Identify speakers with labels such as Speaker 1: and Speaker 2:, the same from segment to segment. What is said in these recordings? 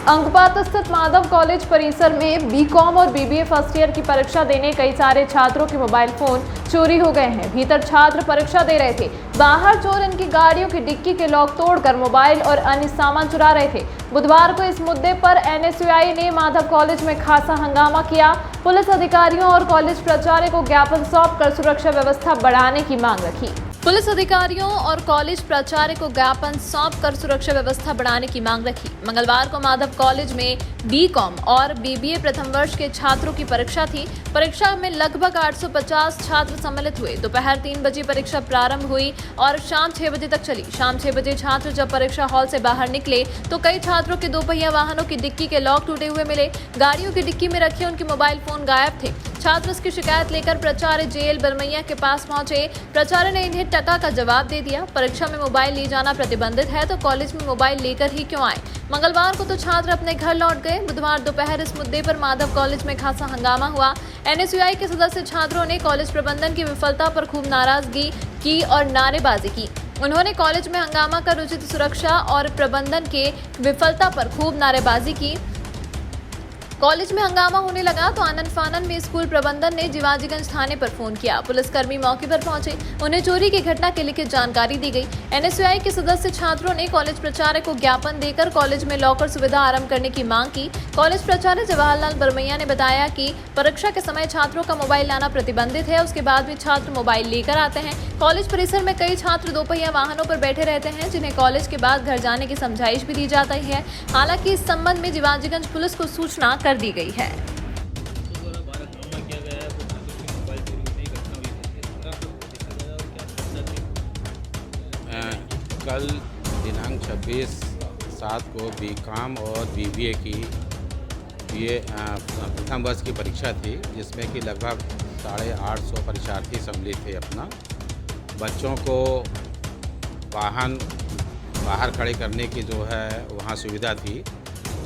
Speaker 1: अंकपात स्थित माधव कॉलेज परिसर में बीकॉम और बीबीए फर्स्ट ईयर की परीक्षा देने कई सारे छात्रों के मोबाइल फोन चोरी हो गए हैं। भीतर छात्र परीक्षा दे रहे थे, बाहर चोर इनकी गाड़ियों की डिक्की के लॉक तोड़कर मोबाइल और अन्य सामान चुरा रहे थे। बुधवार को इस मुद्दे पर एनएसयूआई ने माधव कॉलेज में खासा हंगामा किया। पुलिस अधिकारियों और कॉलेज प्राचार्य को ज्ञापन सौंपकर सुरक्षा व्यवस्था बढ़ाने की मांग रखी। पुलिस अधिकारियों और कॉलेज प्राचार्य को ज्ञापन सौंपकर सुरक्षा व्यवस्था बढ़ाने की मांग रखी। मंगलवार को माधव कॉलेज में बीकॉम और बीबीए प्रथम वर्ष के छात्रों की परीक्षा थी। परीक्षा में लगभग 850 छात्र सम्मिलित हुए। दोपहर 3 बजे परीक्षा प्रारंभ हुई और शाम 6 बजे तक चली। शाम 6 बजे छात्र जब परीक्षा हॉल से बाहर निकले तो कई छात्रों के दोपहिया वाहनों की डिक्की के लॉक टूटे हुए मिले। गाड़ियों की डिक्की में रखे उनके मोबाइल फोन गायब थे। छात्र इसकी शिकायत लेकर प्राचार्य जेएल बरमैया के पास पहुंचे। प्राचार्य ने इन्हें टका का जवाब दे दिया। परीक्षा में मोबाइल ले जाना प्रतिबंधित है तो कॉलेज में मोबाइल लेकर ही क्यों आए। मंगलवार को तो छात्र अपने घर लौट गए। बुधवार दोपहर इस मुद्दे पर माधव कॉलेज में खासा हंगामा हुआ। एनएसयूआई के सदस्य छात्रों ने कॉलेज प्रबंधन की विफलता पर खूब नाराजगी की और नारेबाजी की। उन्होंने कॉलेज में हंगामा कर उचित सुरक्षा और प्रबंधन के विफलता पर खूब नारेबाजी की। कॉलेज में हंगामा होने लगा तो आनन फानन में स्कूल प्रबंधन ने जिवाजीगंज थाने पर फोन किया। पुलिसकर्मी मौके पर पहुंचे, उन्हें चोरी की घटना के लिखित जानकारी दी गई। एनएसयूआई के सदस्य छात्रों ने कॉलेज प्राचार्य को ज्ञापन देकर कॉलेज में लॉकर सुविधा आरंभ करने की मांग की। कॉलेज प्राचार्य जवाहरलाल बरमैया ने बताया कि परीक्षा के समय छात्रों का मोबाइल लाना प्रतिबंधित है, उसके बाद भी छात्र मोबाइल लेकर आते हैं। कॉलेज परिसर में कई छात्र दोपहिया वाहनों पर बैठे रहते हैं, जिन्हें कॉलेज के बाद घर जाने की समझाइश भी दी जाती है। हालांकि इस संबंध में जिवाजीगंज पुलिस को सूचना कर दी गई है।
Speaker 2: कल दिनांक 26/7 को बीकॉम और बीबीए की प्रथम वर्ष की परीक्षा थी, जिसमें कि लगभग 850 परीक्षार्थी सम्मिलित थे। अपना बच्चों को वाहन बाहर खड़े करने की जो है वहाँ सुविधा थी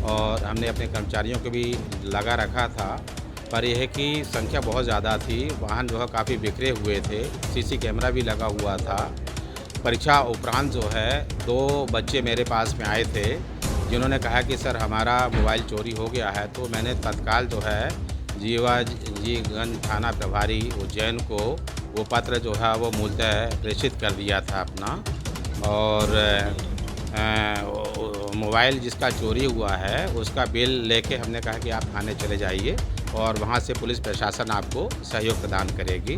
Speaker 2: और हमने अपने कर्मचारियों को भी लगा रखा था, पर यह है कि संख्या बहुत ज़्यादा थी। वाहन जो है काफ़ी बिखरे हुए थे, सीसी कैमरा भी लगा हुआ था। परीक्षा उपरांत जो है 2 बच्चे मेरे पास में आए थे, जिन्होंने कहा कि सर हमारा मोबाइल चोरी हो गया है। तो मैंने तत्काल जो है जिवाजीगंज थाना प्रभारी उज्जैन को वो पत्र जो है वो मूलतः प्रेषित कर दिया था अपना। और मोबाइल जिसका चोरी हुआ है उसका बिल लेके हमने कहा कि आप थाने चले जाइए और वहाँ से पुलिस प्रशासन आपको सहयोग प्रदान करेगी।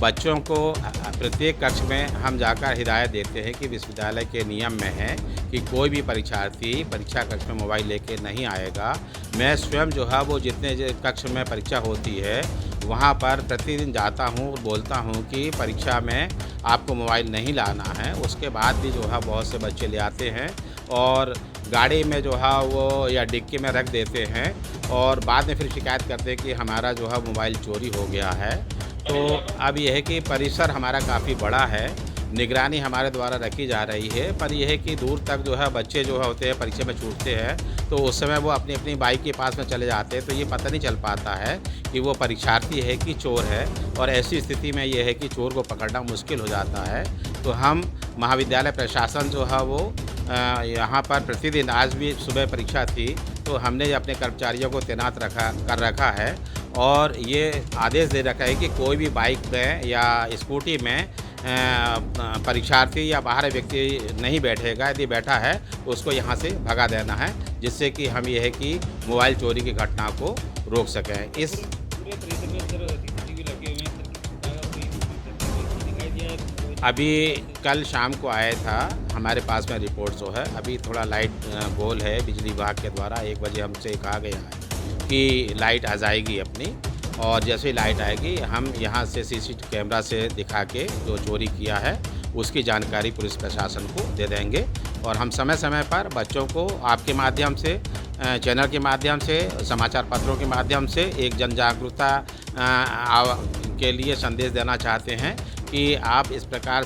Speaker 2: बच्चों को प्रत्येक कक्ष में हम जाकर हिदायत देते हैं कि विश्वविद्यालय के नियम में है कि कोई भी परीक्षार्थी परीक्षा कक्ष में मोबाइल लेके नहीं आएगा। मैं स्वयं जो है वो जितने कक्ष में परीक्षा होती है वहाँ पर प्रतिदिन जाता हूँ और बोलता हूँ कि परीक्षा में आपको मोबाइल नहीं लाना है। उसके बाद भी जो है बहुत से बच्चे ले आते हैं और गाड़ी में जो है वो या डिक्की में रख देते हैं और बाद में फिर शिकायत करते हैं कि हमारा जो है मोबाइल चोरी हो गया है। तो अब यह है कि परिसर हमारा काफ़ी बड़ा है, निगरानी हमारे द्वारा रखी जा रही है, पर यह है कि दूर तक जो है बच्चे जो है होते हैं परीक्षा में छूटते हैं तो उस समय वो अपनी अपनी बाइक के पास में चले जाते हैं, तो ये पता नहीं चल पाता है कि वो परीक्षार्थी है कि चोर है। और ऐसी स्थिति में ये है कि चोर को पकड़ना मुश्किल हो जाता है। तो हम महाविद्यालय प्रशासन जो है वो यहाँ पर प्रतिदिन, आज भी सुबह परीक्षा थी तो हमने अपने कर्मचारियों को तैनात कर रखा है और ये आदेश दे रखा है कि कोई भी बाइक में या स्कूटी में परीक्षार्थी या बाहर व्यक्ति नहीं बैठेगा। यदि बैठा है तो उसको यहाँ से भगा देना है, जिससे कि हम ये है कि मोबाइल चोरी की घटना को रोक सकें। इस अभी कल शाम को आया था हमारे पास में रिपोर्ट जो है, अभी थोड़ा लाइट गोल है बिजली विभाग के द्वारा। 1 बजे हमसे कहा गया है कि लाइट आ जाएगी अपनी, और जैसे ही लाइट आएगी हम यहाँ से सीसीटीवी कैमरा से दिखा के जो चोरी किया है उसकी जानकारी पुलिस प्रशासन को दे देंगे। और हम समय समय पर बच्चों को आपके माध्यम से, चैनल के माध्यम से, समाचार पत्रों के माध्यम से एक जन जागरूकता के लिए संदेश देना चाहते हैं कि आप इस प्रकार